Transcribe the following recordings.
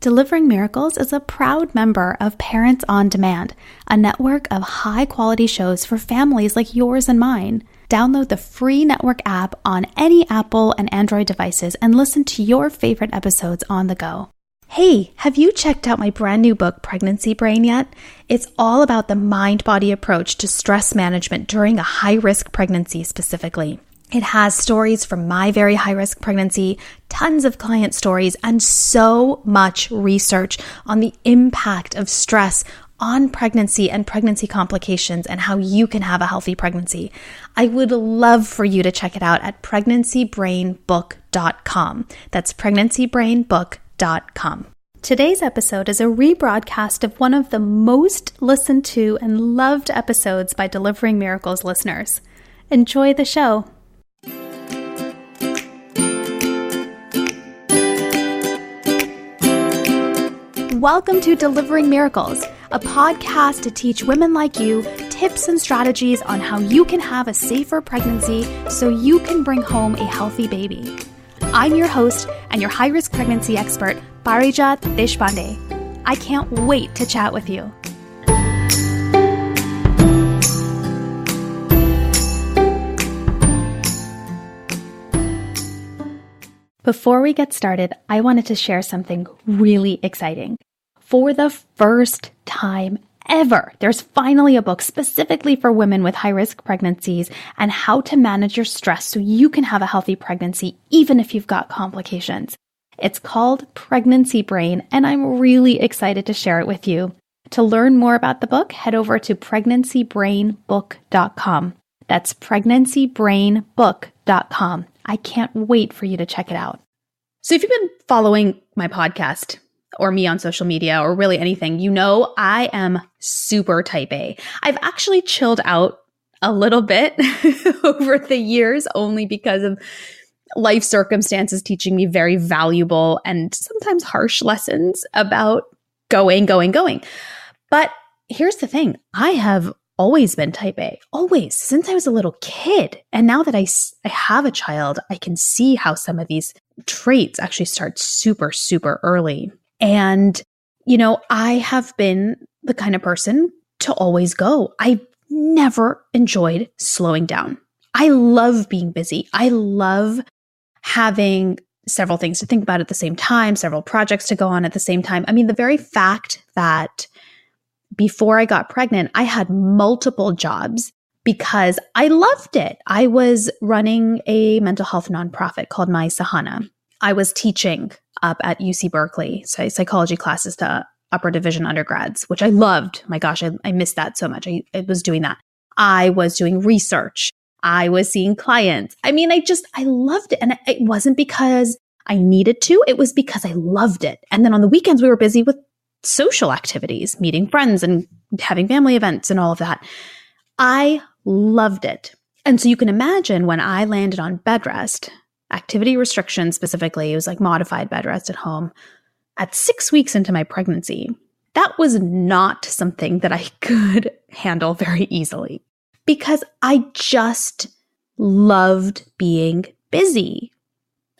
Delivering Miracles is a proud member of Parents on Demand, a network of high-quality shows for families like yours and mine. Download the free network app on any Apple and Android devices and listen to your favorite episodes on the go. Hey, have you checked out my brand new book, Pregnancy Brain, yet? It's all about the mind-body approach to stress management during a high-risk pregnancy specifically. It has stories from my very high-risk pregnancy, tons of client stories, and so much research on the impact of stress on pregnancy and pregnancy complications and how you can have a healthy pregnancy. I would love for you to check it out at pregnancybrainbook.com. That's pregnancybrainbook.com. Today's episode is a rebroadcast of one of the most listened to and loved episodes by Delivering Miracles listeners. Enjoy the show. Welcome to Delivering Miracles, a podcast to teach women like you tips and strategies on how you can have a safer pregnancy so you can bring home a healthy baby. I'm your host and your high-risk pregnancy expert, Parijat Deshpande. I can't wait to chat with you. Before we get started, I wanted to share something really exciting. For the first time ever, there's finally a book specifically for women with high-risk pregnancies and how to manage your stress so you can have a healthy pregnancy even if you've got complications. It's called Pregnancy Brain, and I'm really excited to share it with you. To learn more about the book, head over to pregnancybrainbook.com. That's pregnancybrainbook.com. I can't wait for you to check it out. So if you've been following my podcast, or me on social media, or really anything, you know I am super type A. I've actually chilled out a little bit over the years, only because of life circumstances teaching me very valuable and sometimes harsh lessons about going. But here's the thing. I have always been type A, always, since I was a little kid. And now that I have a child, I can see how some of these traits actually start super, super early. And, I have been the kind of person to always go. I never enjoyed slowing down. I love being busy. I love having several things to think about at the same time, several projects to go on at the same time. I mean, the very fact that before I got pregnant, I had multiple jobs because I loved it. I was running a mental health nonprofit called My Sahana. I was teaching up at UC Berkeley, psychology classes to upper division undergrads, which I loved. My gosh, I missed that so much. I was doing that. I was doing research. I was seeing clients. I mean, I loved it. And it wasn't because I needed to. It was because I loved it. And then on the weekends, we were busy with social activities, meeting friends and having family events and all of that. I loved it. And so you can imagine when I landed on bed rest, activity restrictions specifically, it was like modified bed rest at home, at 6 weeks into my pregnancy, that was not something that I could handle very easily because I just loved being busy.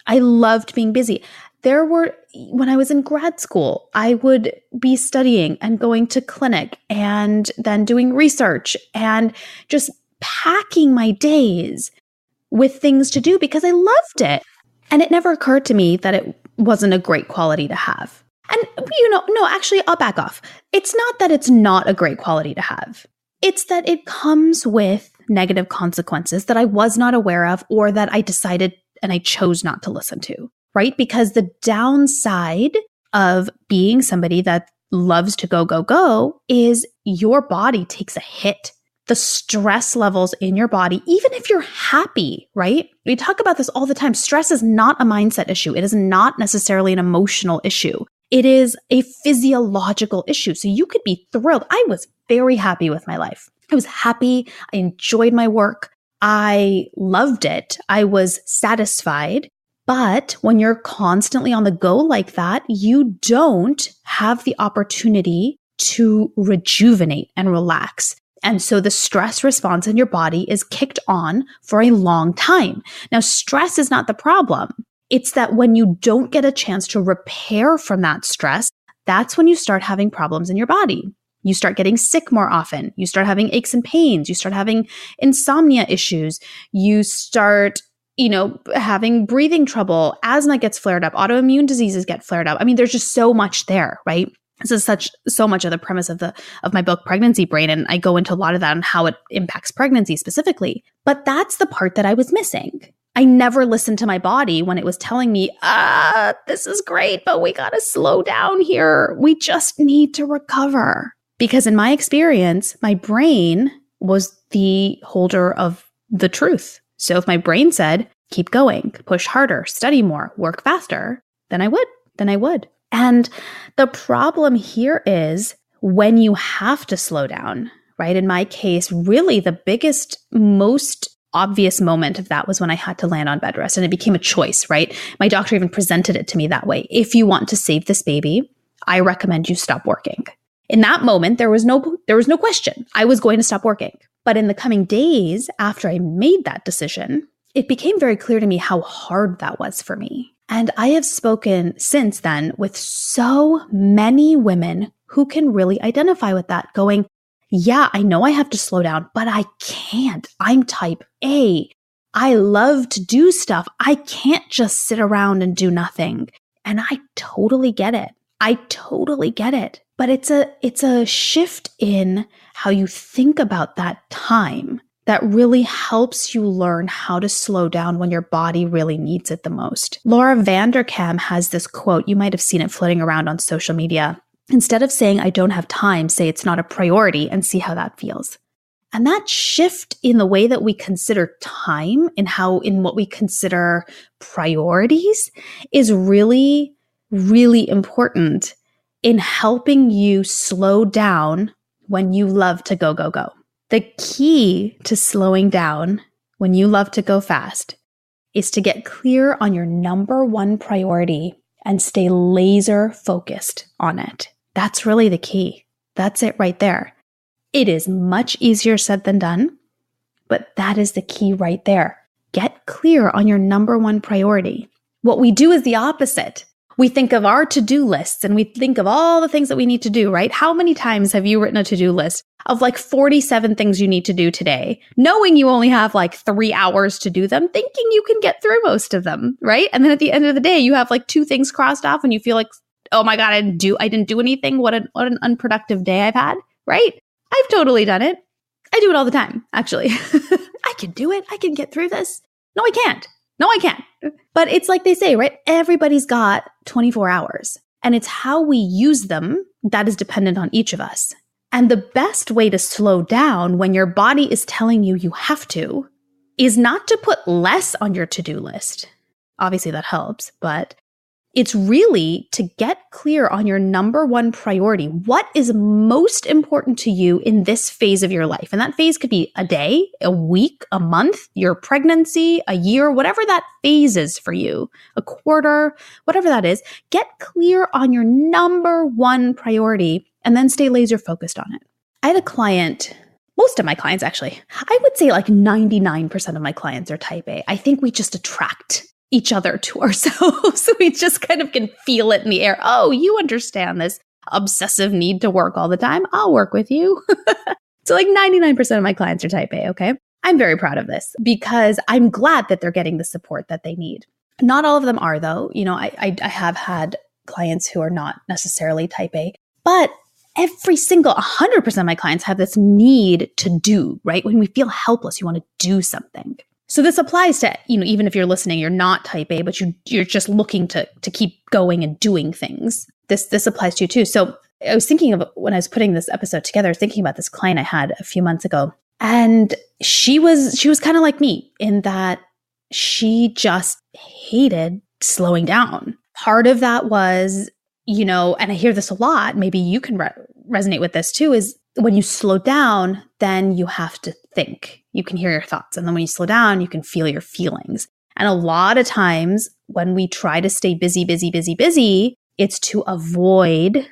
I loved being busy. When I was in grad school, I would be studying and going to clinic and then doing research and just packing my days with things to do because I loved it. And it never occurred to me that it wasn't a great quality to have. And, actually, I'll back off. It's not that it's not a great quality to have. It's that it comes with negative consequences that I was not aware of or that I decided and I chose not to listen to, right? Because the downside of being somebody that loves to go is your body takes a hit. The stress levels in your body, even if you're happy, right? We talk about this all the time. Stress is not a mindset issue. It is not necessarily an emotional issue. It is a physiological issue. So you could be thrilled. I was very happy with my life. I was happy. I enjoyed my work. I loved it. I was satisfied. But when you're constantly on the go like that, you don't have the opportunity to rejuvenate and relax. And so the stress response in your body is kicked on for a long time. Now, stress is not the problem. It's that when you don't get a chance to repair from that stress, that's when you start having problems in your body. You start getting sick more often. You start having aches and pains. You start having insomnia issues. You start, having breathing trouble. Asthma gets flared up. Autoimmune diseases get flared up. I mean, there's just so much there, right? This is so much of the premise of my book, Pregnancy Brain, and I go into a lot of that and how it impacts pregnancy specifically. But that's the part that I was missing. I never listened to my body when it was telling me, this is great, but we got to slow down here. We just need to recover. Because in my experience, my brain was the holder of the truth. So if my brain said, keep going, push harder, study more, work faster, then I would. And the problem here is when you have to slow down, right? In my case, really the biggest, most obvious moment of that was when I had to land on bed rest, and it became a choice, right? My doctor even presented it to me that way. If you want to save this baby, I recommend you stop working. In that moment, there was no question. I was going to stop working. But in the coming days after I made that decision, it became very clear to me how hard that was for me. And I have spoken since then with so many women who can really identify with that, going, yeah, I know I have to slow down, but I can't. I'm type A. I love to do stuff. I can't just sit around and do nothing. And I totally get it. But it's a shift in how you think about that time that really helps you learn how to slow down when your body really needs it the most. Laura Vanderkam has this quote. You might have seen it floating around on social media. Instead of saying, I don't have time, say it's not a priority and see how that feels. And that shift in the way that we consider time and in what we consider priorities is really, really important in helping you slow down when you love to go, go, go. The key to slowing down when you love to go fast is to get clear on your number one priority and stay laser focused on it. That's really the key. That's it right there. It is much easier said than done, but that is the key right there. Get clear on your number one priority. What we do is the opposite. We think of our to-do lists and we think of all the things that we need to do, right? How many times have you written a to-do list of like 47 things you need to do today, knowing you only have like 3 hours to do them, thinking you can get through most of them, right? And then at the end of the day, you have like 2 things crossed off and you feel like, oh my God, I didn't do anything. What an unproductive day I've had, right? I've totally done it. I do it all the time, actually. I can do it. I can get through this. No, I can't. But it's like they say, right? Everybody's got 24 hours and it's how we use them that is dependent on each of us. And the best way to slow down when your body is telling you you have to is not to put less on your to-do list. Obviously that helps, but it's really to get clear on your number one priority. What is most important to you in this phase of your life? And that phase could be a day, a week, a month, your pregnancy, a year, whatever that phase is for you, a quarter, whatever that is. Get clear on your number one priority and then stay laser focused on it. I had a client, most of my clients actually, I would say like 99% of my clients are type A. I think we just attract each other to ourselves. We just kind of can feel it in the air. Oh, you understand this obsessive need to work all the time. I'll work with you. So like 99% of my clients are type A, okay? I'm very proud of this because I'm glad that they're getting the support that they need. Not all of them are though. I have had clients who are not necessarily type A, but every single 100% of my clients have this need to do, right? When we feel helpless, you want to do something. So this applies to, even if you're listening, you're not type A, but you're just looking to keep going and doing things. This applies to you too. So I was thinking of, when I was putting this episode together, thinking about this client I had a few months ago. And she was kind of like me in that she just hated slowing down. Part of that was, and I hear this a lot, maybe you can resonate with this too, is when you slow down, then you have to think. You can hear your thoughts. And then when you slow down, you can feel your feelings. And a lot of times when we try to stay busy, it's to avoid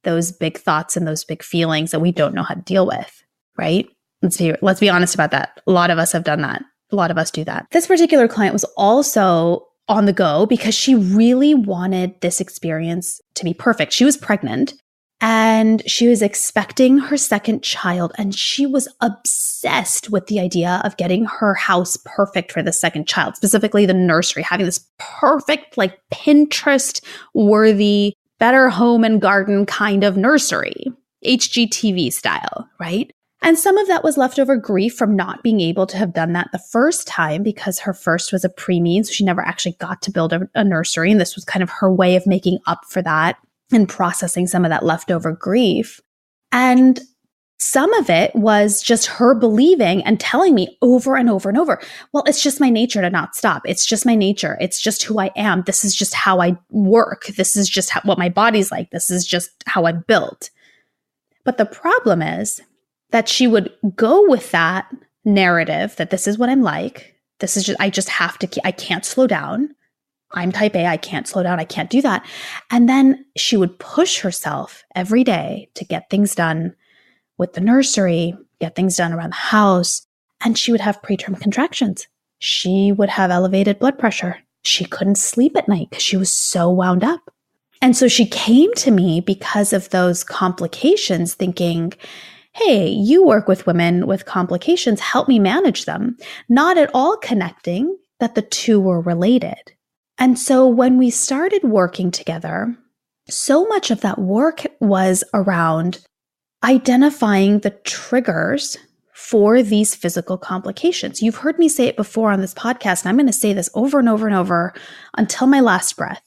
those big thoughts and those big feelings that we don't know how to deal with, right? Let's be honest about that. A lot of us have done that. A lot of us do that. This particular client was also on the go because she really wanted this experience to be perfect. She was pregnant and she was expecting her second child, and she was obsessed with the idea of getting her house perfect for the second child, specifically the nursery, having this perfect, like Pinterest worthy, better home and garden kind of nursery, HGTV style, right? And some of that was leftover grief from not being able to have done that the first time because her first was a preemie, so she never actually got to build a nursery. And this was kind of her way of making up for that and processing some of that leftover grief. And some of it was just her believing and telling me over and over and over, well, it's just my nature to not stop. It's just my nature. It's just who I am. This is just how I work. This is just what my body's like. This is just how I'm built. But the problem is that she would go with that narrative that this is what I'm like. This is just, I just have to, I can't slow down. I'm type A. I can't slow down. I can't do that. And then she would push herself every day to get things done with the nursery, get things done around the house. And she would have preterm contractions. She would have elevated blood pressure. She couldn't sleep at night because she was so wound up. And so she came to me because of those complications thinking, hey, you work with women with complications, help me manage them. Not at all connecting that the two were related. And so when we started working together, so much of that work was around identifying the triggers for these physical complications. You've heard me say it before on this podcast, and I'm going to say this over and over and over until my last breath.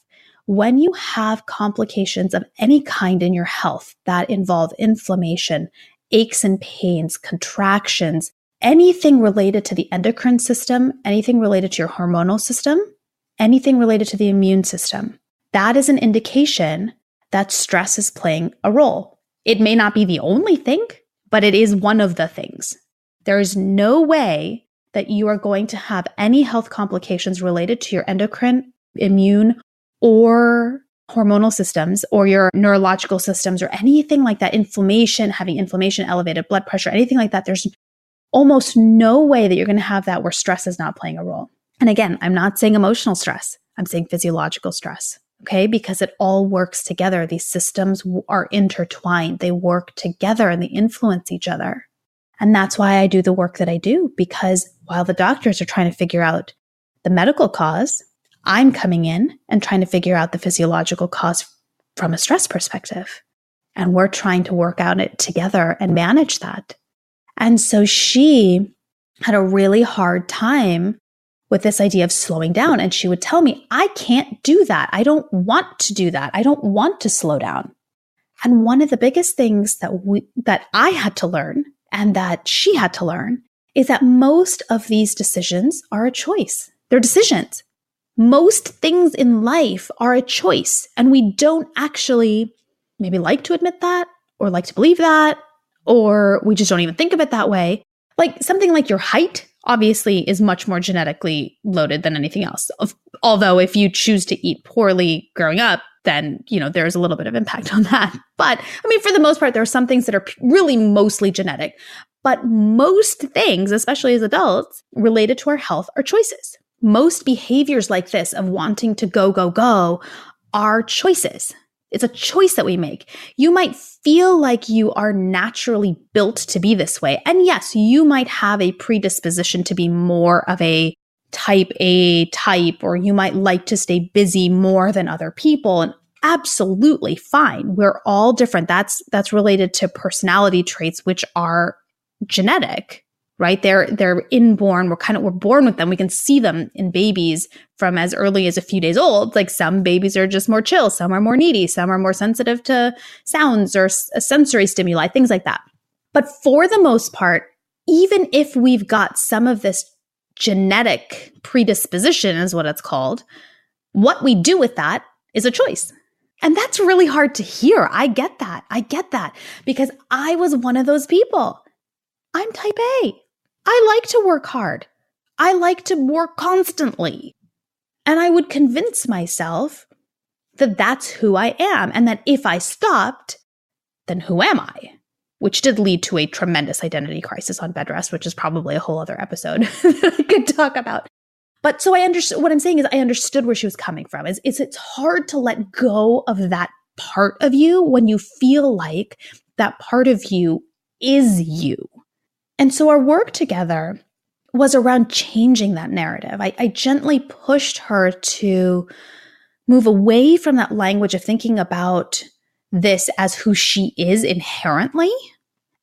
When you have complications of any kind in your health that involve inflammation, aches and pains, contractions, anything related to the endocrine system, anything related to your hormonal system, anything related to the immune system, that is an indication that stress is playing a role. It may not be the only thing, but it is one of the things. There is no way that you are going to have any health complications related to your endocrine, immune, or hormonal systems or your neurological systems or anything like that, inflammation, having inflammation, elevated blood pressure, anything like that. There's almost no way that you're going to have that where stress is not playing a role. And again, I'm not saying emotional stress. I'm saying physiological stress, okay? Because it all works together. These systems are intertwined. They work together and they influence each other. And that's why I do the work that I do, because while the doctors are trying to figure out the medical cause, I'm coming in and trying to figure out the physiological cause from a stress perspective. And we're trying to work out it together and manage that. And so she had a really hard time with this idea of slowing down. And she would tell me, I can't do that. I don't want to do that. I don't want to slow down. And one of the biggest things that I had to learn and that she had to learn is that most of these decisions are a choice. They're decisions. Most things in life are a choice. And we don't actually maybe like to admit that or like to believe that, or we just don't even think of it that way. Like something like your height obviously is much more genetically loaded than anything else. Although if you choose to eat poorly growing up, then, there's a little bit of impact on that. But I mean, for the most part, there are some things that are really mostly genetic. But most things, especially as adults, related to our health are choices. Most behaviors like this of wanting to go are choices. It's a choice that we make. You might feel like you are naturally built to be this way. And yes, you might have a predisposition to be more of a type A type, or you might like to stay busy more than other people. And absolutely fine. We're all different. That's related to personality traits, which are genetic. Right? They're inborn. We're born with them. We can see them in babies from as early as a few days old. Like some babies are just more chill. Some are more needy. Some are more sensitive to sounds or sensory stimuli, things like that. But for the most part, even if we've got some of this genetic predisposition is what it's called, what we do with that is a choice. And that's really hard to hear. I get that because I was one of those people. I'm type A. I like to work hard. I like to work constantly. And I would convince myself that that's who I am and that if I stopped, then who am I? Which did lead to a tremendous identity crisis on bed rest, which is probably a whole other episode that I could talk about. But so I understood what I'm saying is I understood where she was coming from. It's hard to let go of that part of you when you feel like that part of you is you. And so our work together was around changing that narrative. I gently pushed her to move away from that language of thinking about this as who she is inherently.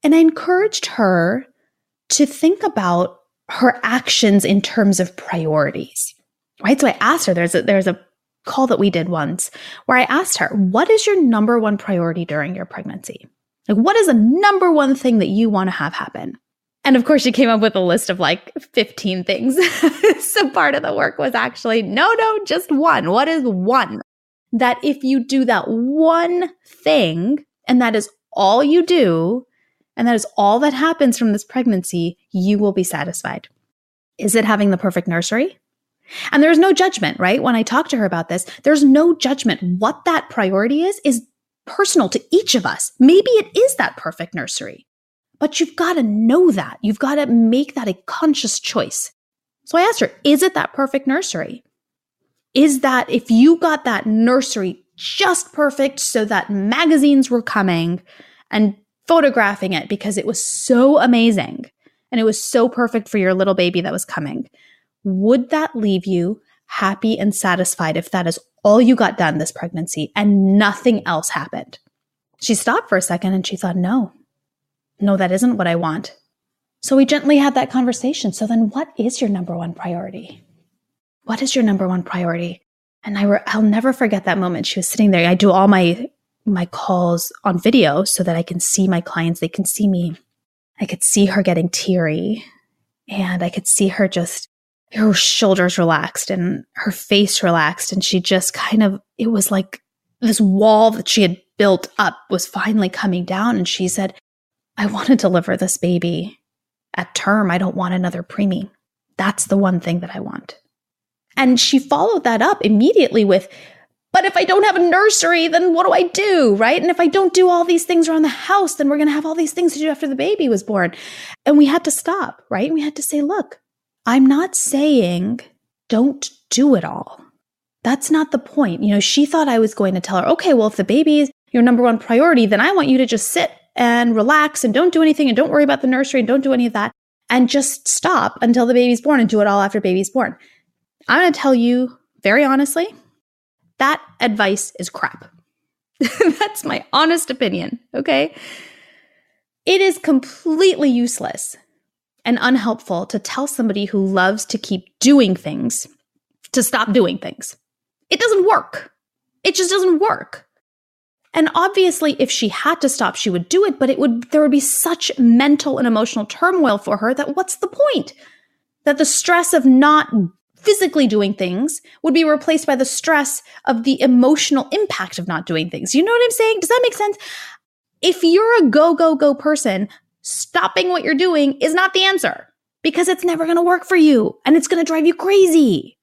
And I encouraged her to think about her actions in terms of priorities, right? So I asked her, there's a call that we did once where I asked her, what is your number one priority during your pregnancy? Like, what is the number one thing that you want to have happen? And of course, she came up with a list of like 15 things. So part of the work was actually, no, just one. What is one? That if you do that one thing, and that is all you do, and that is all that happens from this pregnancy, you will be satisfied. Is it having the perfect nursery? And there's no judgment, right? When I talk to her about this, there's no judgment. What that priority is personal to each of us. Maybe it is that perfect nursery, but you've got to know that. You've got to make that a conscious choice. So I asked her, is it that perfect nursery? Is that if you got that nursery just perfect so that magazines were coming and photographing it because it was so amazing and it was so perfect for your little baby that was coming, would that leave you happy and satisfied if that is all you got done this pregnancy and nothing else happened? She stopped for a second and she thought, no, that isn't what I want. So we gently had that conversation. So then what is your number one priority? What is your number one priority? And I'll never forget that moment. She was sitting there. I do all my calls on video so that I can see my clients. They can see me. I could see her getting teary and I could see her just, her shoulders relaxed and her face relaxed. And she just it was like this wall that she had built up was finally coming down. And she said, I want to deliver this baby at term. I don't want another preemie. That's the one thing that I want. And she followed that up immediately with, but if I don't have a nursery, then what do I do, right? And if I don't do all these things around the house, then we're going to have all these things to do after the baby was born. And we had to stop, right? And we had to say, look, I'm not saying don't do it all. That's not the point. She thought I was going to tell her, okay, well, if the baby is your number one priority, then I want you to just sit and relax and don't do anything and don't worry about the nursery and don't do any of that and just stop until the baby's born and do it all after baby's born. I'm going to tell you very honestly, that advice is crap. That's my honest opinion, okay? It is completely useless and unhelpful to tell somebody who loves to keep doing things to stop doing things. It doesn't work. It just doesn't work. And obviously, if she had to stop, she would do it, but there would be such mental and emotional turmoil for her that what's the point? That the stress of not physically doing things would be replaced by the stress of the emotional impact of not doing things. You know what I'm saying? Does that make sense? If you're a go person, stopping what you're doing is not the answer because it's never going to work for you and it's going to drive you crazy.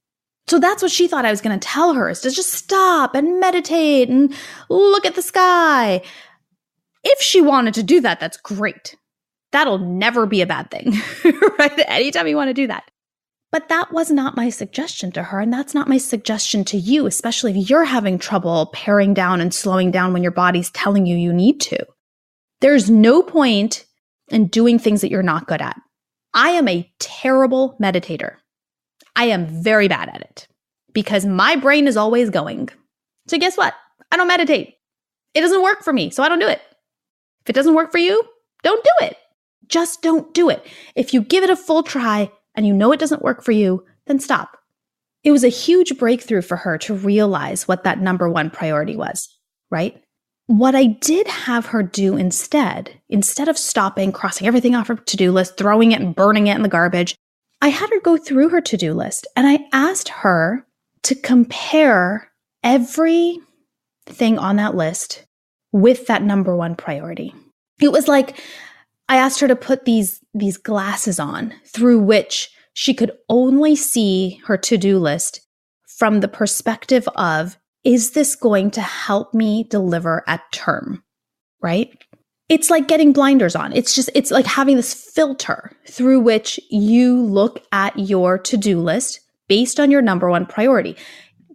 So that's what she thought I was going to tell her, is to just stop and meditate and look at the sky. If she wanted to do that, that's great. That'll never be a bad thing, right? Anytime you want to do that. But that was not my suggestion to her, and that's not my suggestion to you, especially if you're having trouble paring down and slowing down when your body's telling you you need to. There's no point in doing things that you're not good at. I am a terrible meditator. I am very bad at it because my brain is always going. So guess what? I don't meditate. It doesn't work for me, so I don't do it. If it doesn't work for you, don't do it. Just don't do it. If you give it a full try and you know it doesn't work for you, then stop. It was a huge breakthrough for her to realize what that number one priority was, right? What I did have her do instead of stopping, crossing everything off her to-do list, throwing it and burning it in the garbage, I had her go through her to-do list and I asked her to compare everything on that list with that number one priority. It was like I asked her to put these glasses on through which she could only see her to-do list from the perspective of, is this going to help me deliver at term, right? It's like getting blinders on. It's like having this filter through which you look at your to-do list based on your number one priority.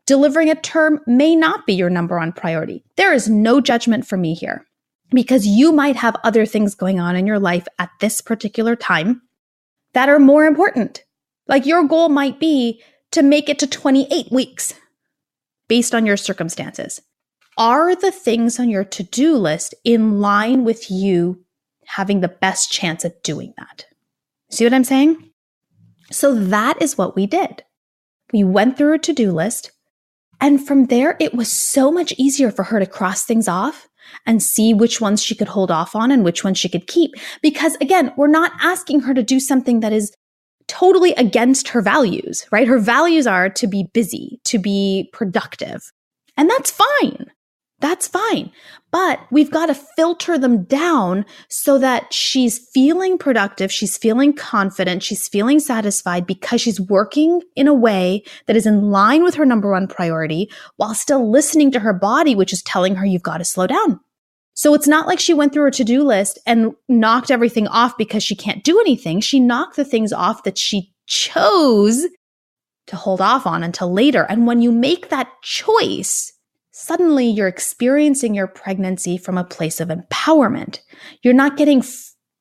Delivering a term may not be your number one priority. There is no judgment from me here because you might have other things going on in your life at this particular time that are more important. Like your goal might be to make it to 28 weeks based on your circumstances. Are the things on your to-do list in line with you having the best chance at doing that? See what I'm saying? So that is what we did. We went through a to-do list, and from there, it was so much easier for her to cross things off and see which ones she could hold off on and which ones she could keep. Because again, we're not asking her to do something that is totally against her values, right? Her values are to be busy, to be productive. And that's fine. That's fine. But we've got to filter them down so that she's feeling productive, she's feeling confident, she's feeling satisfied because she's working in a way that is in line with her number one priority while still listening to her body, which is telling her you've got to slow down. So it's not like she went through her to-do list and knocked everything off because she can't do anything. She knocked the things off that she chose to hold off on until later. And when you make that choice, suddenly you're experiencing your pregnancy from a place of empowerment. You're not getting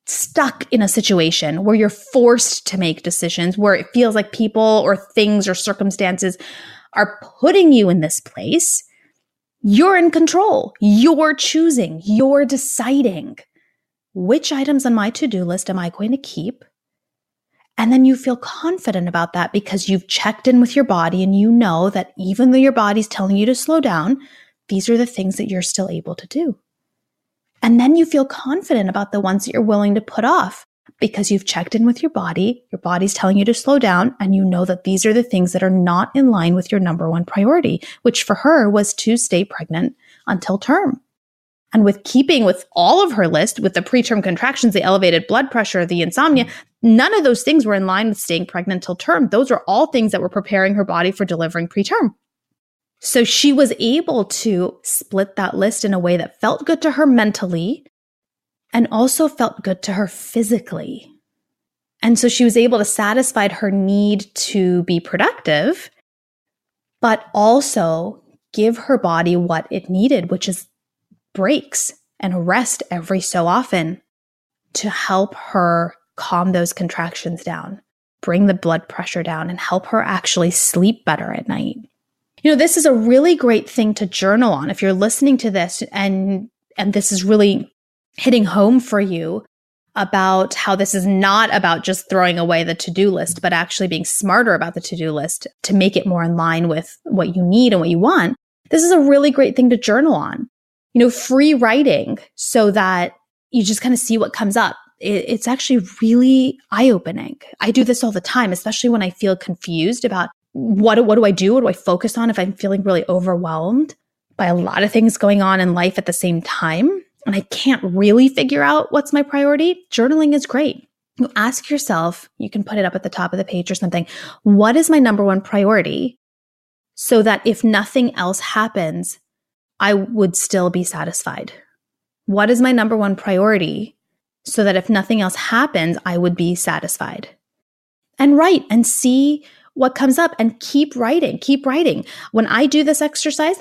stuck in a situation where you're forced to make decisions, where it feels like people or things or circumstances are putting you in this place. You're in control. You're choosing. You're deciding which items on my to-do list am I going to keep. And then you feel confident about that because you've checked in with your body and you know that even though your body's telling you to slow down, these are the things that you're still able to do. And then you feel confident about the ones that you're willing to put off because you've checked in with your body's telling you to slow down, and you know that these are the things that are not in line with your number one priority, which for her was to stay pregnant until term. And with keeping with all of her list, with the preterm contractions, the elevated blood pressure, the insomnia, none of those things were in line with staying pregnant till term. Those are all things that were preparing her body for delivering preterm. So she was able to split that list in a way that felt good to her mentally and also felt good to her physically. And so she was able to satisfy her need to be productive, but also give her body what it needed, which is breaks and rest every so often to help her calm those contractions down, bring the blood pressure down, and help her actually sleep better at night. You know, this is a really great thing to journal on. If you're listening to this and this is really hitting home for you about how this is not about just throwing away the to-do list, but actually being smarter about the to-do list to make it more in line with what you need and what you want, this is a really great thing to journal on. You know, free writing so that you just kind of see what comes up. It's actually really eye-opening. I do this all the time, especially when I feel confused about what do I do? What do I focus on if I'm feeling really overwhelmed by a lot of things going on in life at the same time and I can't really figure out what's my priority? Journaling is great. You ask yourself, you can put it up at the top of the page or something, what is my number one priority so that if nothing else happens, I would still be satisfied? What is my number one priority so that if nothing else happens, I would be satisfied? And write and see what comes up and keep writing, keep writing. When I do this exercise,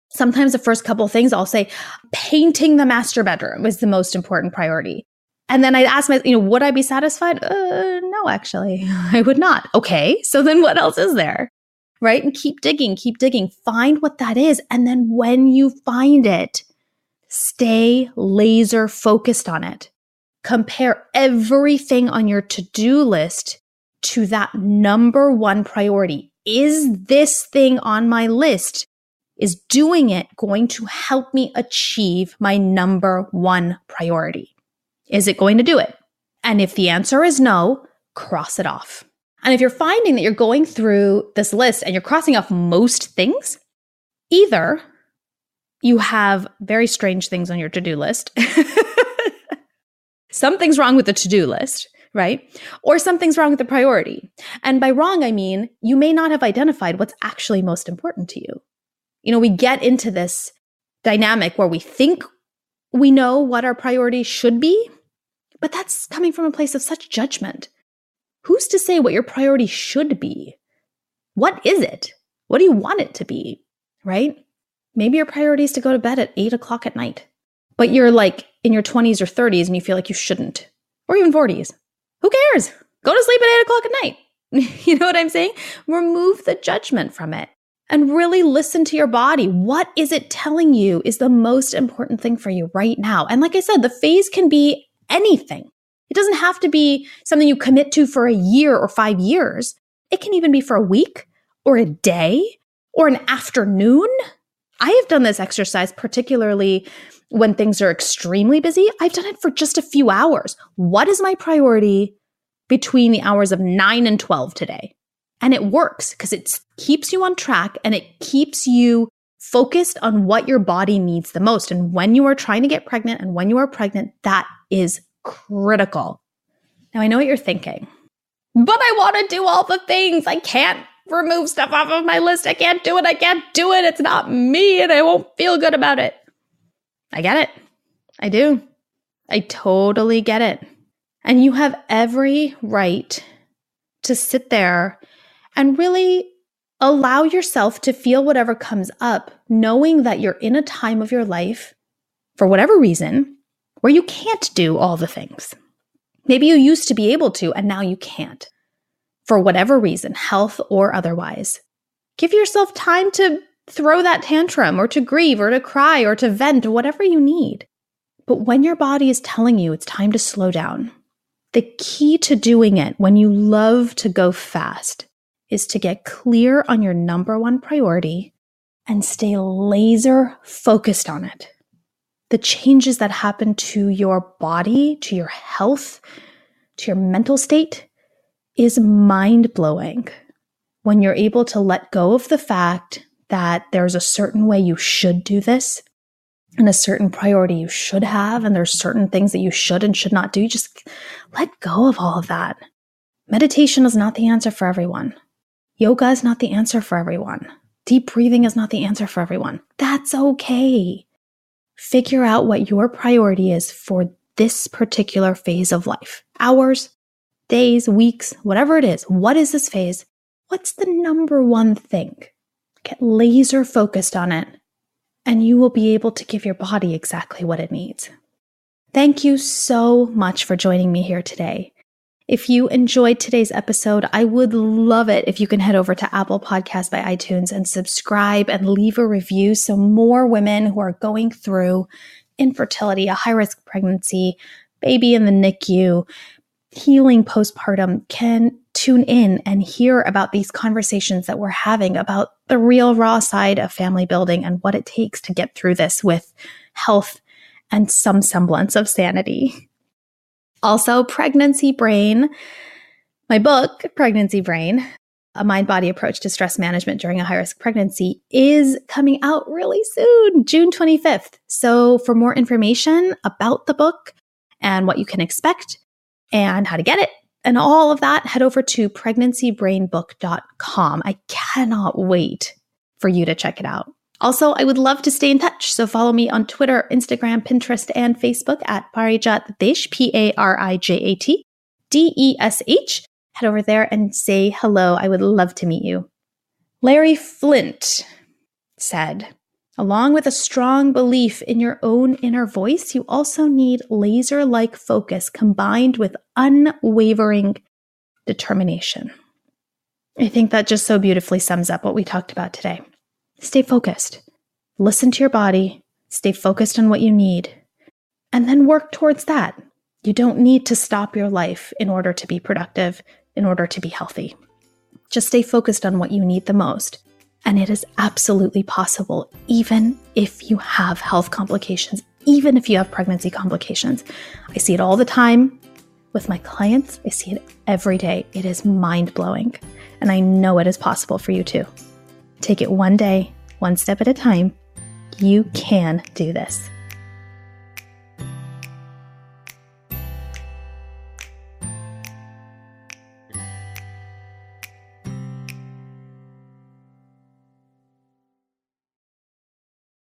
sometimes the first couple of things I'll say, painting the master bedroom is the most important priority. And then I ask myself, would I be satisfied? No, actually, I would not. Okay, so then what else is there? Right? And keep digging, find what that is. And then when you find it, stay laser focused on it. Compare everything on your to-do list to that number one priority. Is this thing on my list, is doing it going to help me achieve my number one priority? Is it going to do it? And if the answer is no, cross it off. And if you're finding that you're going through this list and you're crossing off most things, either you have very strange things on your to-do list. Something's wrong with the to-do list, right? Or something's wrong with the priority. And by wrong, I mean, you may not have identified what's actually most important to you. We get into this dynamic where we think we know what our priority should be, but that's coming from a place of such judgment. Who's to say what your priority should be? What is it? What do you want it to be, right? Maybe your priority is to go to bed at 8 o'clock at night, but you're like in your 20s or 30s and you feel like you shouldn't, or even 40s. Who cares? Go to sleep at 8 o'clock at night. You know what I'm saying? Remove the judgment from it and really listen to your body. What is it telling you is the most important thing for you right now? And like I said, the phase can be anything. It doesn't have to be something you commit to for a year or 5 years. It can even be for a week or a day or an afternoon. I have done this exercise, particularly when things are extremely busy. I've done it for just a few hours. What is my priority between the hours of 9 and 12 today? And it works because it keeps you on track and it keeps you focused on what your body needs the most. And when you are trying to get pregnant and when you are pregnant, that is critical. Now, I know what you're thinking, but I want to do all the things. I can't remove stuff off of my list. I can't do it. I can't do it. It's not me and I won't feel good about it. I get it. I do. I totally get it. And you have every right to sit there and really allow yourself to feel whatever comes up, knowing that you're in a time of your life, for whatever reason, where you can't do all the things. Maybe you used to be able to, and now you can't. For whatever reason, health or otherwise. Give yourself time to throw that tantrum or to grieve or to cry or to vent or whatever you need. But when your body is telling you it's time to slow down, the key to doing it when you love to go fast is to get clear on your number one priority and stay laser focused on it. The changes that happen to your body, to your health, to your mental state is mind-blowing when you're able to let go of the fact that there's a certain way you should do this and a certain priority you should have, and there's certain things that you should and should not do. You just let go of all of that. Meditation is not the answer for everyone. Yoga is not the answer for everyone. Deep breathing is not the answer for everyone. That's okay. Figure out what your priority is for this particular phase of life. Hours, days, weeks, whatever it is. What is this phase? What's the number one thing? Get laser focused on it, and you will be able to give your body exactly what it needs. Thank you so much for joining me here today. If you enjoyed today's episode, I would love it if you can head over to Apple Podcasts by iTunes and subscribe and leave a review so more women who are going through infertility, a high-risk pregnancy, baby in the NICU, healing postpartum can tune in and hear about these conversations that we're having about the real raw side of family building and what it takes to get through this with health and some semblance of sanity. Also, Pregnancy Brain, my book, Pregnancy Brain, A Mind-Body Approach to Stress Management During a High-Risk Pregnancy, is coming out really soon, June 25th. So for more information about the book and what you can expect and how to get it and all of that, head over to pregnancybrainbook.com. I cannot wait for you to check it out. Also, I would love to stay in touch, so follow me on Twitter, Instagram, Pinterest, and Facebook at Parijat Desh, Parijatdesh. Head over there and say hello. I would love to meet you. Larry Flint said, along with a strong belief in your own inner voice, you also need laser-like focus combined with unwavering determination. I think that just so beautifully sums up what we talked about today. Stay focused. Listen to your body. Stay focused on what you need. And then work towards that. You don't need to stop your life in order to be productive, in order to be healthy. Just stay focused on what you need the most. And it is absolutely possible, even if you have health complications, even if you have pregnancy complications. I see it all the time with my clients. I see it every day. It is mind-blowing. And I know it is possible for you too. Take it one day, one step at a time. You can do this.